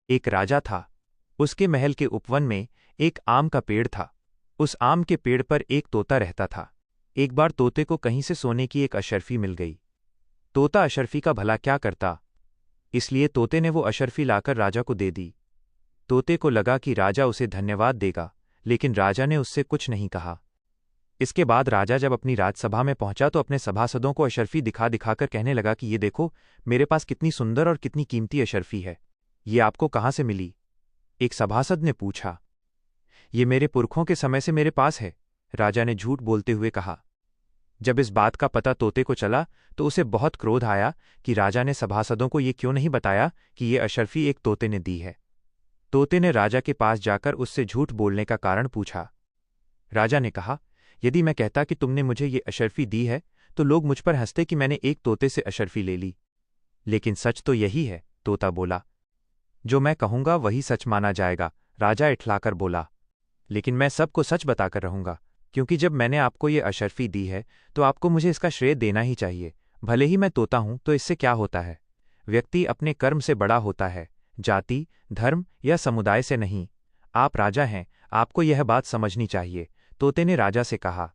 एक राजा था। उसके महल के उपवन में एक आम का पेड़ था। उस आम के पेड़ पर एक तोता रहता था। एक बार तोते को कहीं से सोने की एक अशर्फी मिल गई। तोता अशर्फी का भला क्या करता, इसलिए तोते ने वो अशर्फी लाकर राजा को दे दी। तोते को लगा कि राजा उसे धन्यवाद देगा, लेकिन राजा ने उससे कुछ नहीं कहा। इसके बाद राजा जब अपनी राजसभा में पहुंचा तो अपने सभासदों को अशर्फी दिखा दिखाकर कहने लगा कि ये देखो, मेरे पास कितनी सुंदर और कितनी कीमती अशर्फी है। ये आपको कहाँ से मिली? एक सभासद ने पूछा। ये मेरे पुरखों के समय से मेरे पास है, राजा ने झूठ बोलते हुए कहा। जब इस बात का पता तोते को चला तो उसे बहुत क्रोध आया कि राजा ने सभासदों को ये क्यों नहीं बताया कि ये अशर्फी एक तोते ने दी है। तोते ने राजा के पास जाकर उससे झूठ बोलने का कारण पूछा। राजा ने कहा, यदि मैं कहता कि तुमने मुझे ये अशर्फी दी है तो लोग मुझ पर हंसते कि मैंने एक तोते से अशर्फी ले ली। लेकिन सच तो यही है, तोता बोला। जो मैं कहूंगा वही सच माना जाएगा, राजा इठलाकर बोला। लेकिन मैं सबको सच बताकर रहूंगा, क्योंकि जब मैंने आपको ये अशर्फी दी है तो आपको मुझे इसका श्रेय देना ही चाहिए। भले ही मैं तोता हूं तो इससे क्या होता है? व्यक्ति अपने कर्म से बड़ा होता है, जाति, धर्म या समुदाय से नहीं। आप राजा हैं, आपको यह बात समझनी चाहिए, तोते ने राजा से कहा।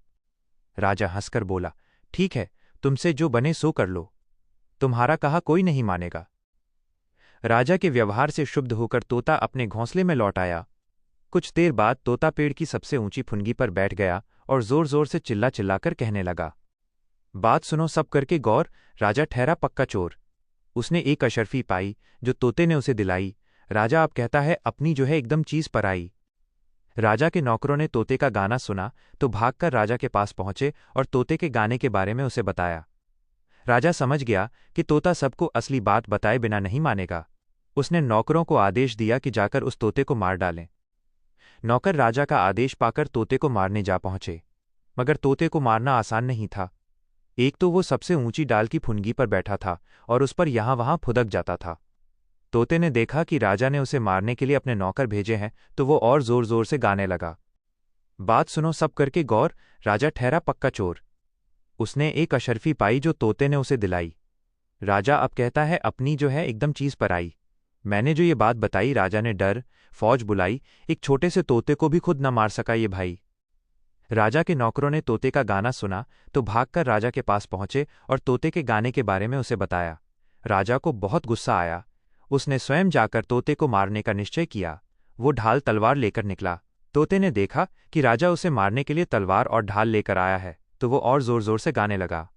राजा हंसकर बोला, ठीक है, तुमसे जो बने सो कर लो, तुम्हारा कहा कोई नहीं मानेगा। राजा के व्यवहार से क्षुब्ध होकर तोता अपने घोंसले में लौट आया। कुछ देर बाद तोता पेड़ की सबसे ऊंची फुनगी पर बैठ गया और जोर जोर से चिल्ला चिल्लाकर कहने लगा, बात सुनो सब करके गौर, राजा ठहरा पक्का चोर। उसने एक अशर्फी पाई जो तोते ने उसे दिलाई। राजा अब कहता है अपनी जो है एकदम चीज पर आई। राजा के नौकरों ने तोते का गाना सुना तो भागकर राजा के पास पहुंचे और तोते के गाने के बारे में उसे बताया। राजा समझ गया कि तोता सबको असली बात बताए बिना नहीं मानेगा। उसने नौकरों को आदेश दिया कि जाकर उस तोते को मार डालें। नौकर राजा का आदेश पाकर तोते को मारने जा पहुंचे, मगर तोते को मारना आसान नहीं था। एक तो वो सबसे ऊंची डाल की फुनगी पर बैठा था और उस पर यहां वहां फुदक जाता था। तोते ने देखा कि राजा ने उसे मारने के लिए अपने नौकर भेजे हैं तो वो और जोर जोर से गाने लगा, बात सुनो सब करके गौर, राजा ठहरा पक्का चोर। उसने एक अशर्फी पाई जो तोते ने उसे दिलाई। राजा अब कहता है अपनी जो है एकदम चीज पर आई। मैंने जो ये बात बताई, राजा ने डर फौज बुलाई, एक छोटे से तोते को भी खुद न मार सका ये भाई। राजा के नौकरों ने तोते का गाना सुना तो भागकर राजा के पास पहुंचे और तोते के गाने के बारे में उसे बताया। राजा को बहुत गुस्सा आया। उसने स्वयं जाकर तोते को मारने का निश्चय किया। वो ढाल तलवार लेकर निकला। तोते ने देखा कि राजा उसे मारने के लिए तलवार और ढाल लेकर आया है तो वो और जोर जोर से गाने लगा,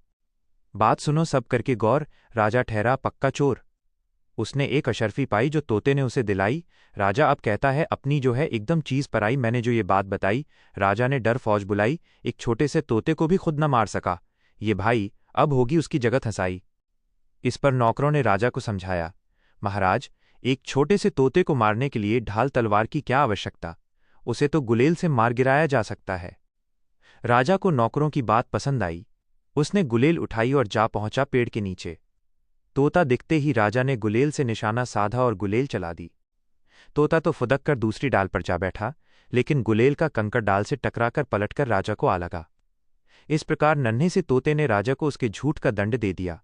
बात सुनो सब करके गौर, राजा ठहरा पक्का चोर। उसने एक अशर्फी पाई जो तोते ने उसे दिलाई। राजा अब कहता है अपनी जो है एकदम चीज पर आई। मैंने जो ये बात बताई, राजा ने डर फौज बुलाई, एक छोटे से तोते को भी खुद न मार सका ये भाई, अब होगी उसकी जगत हंसाई। इस पर नौकरों ने राजा को समझाया, महाराज, एक छोटे से तोते को मारने के लिए ढाल तलवार की क्या आवश्यकता, उसे तो गुलेल से मार गिराया जा सकता है। राजा को नौकरों की बात पसंद आई। उसने गुलेल उठाई और जा पहुंचा पेड़ के नीचे। तोता दिखते ही राजा ने गुलेल से निशाना साधा और गुलेल चला दी। तोता तो फुदक कर दूसरी डाल पर जा बैठा, लेकिन गुलेल का कंकड़ डाल से टकराकर पलटकर राजा को आ लगा। इस प्रकार नन्हे से तोते ने राजा को उसके झूठ का दंड दे दिया।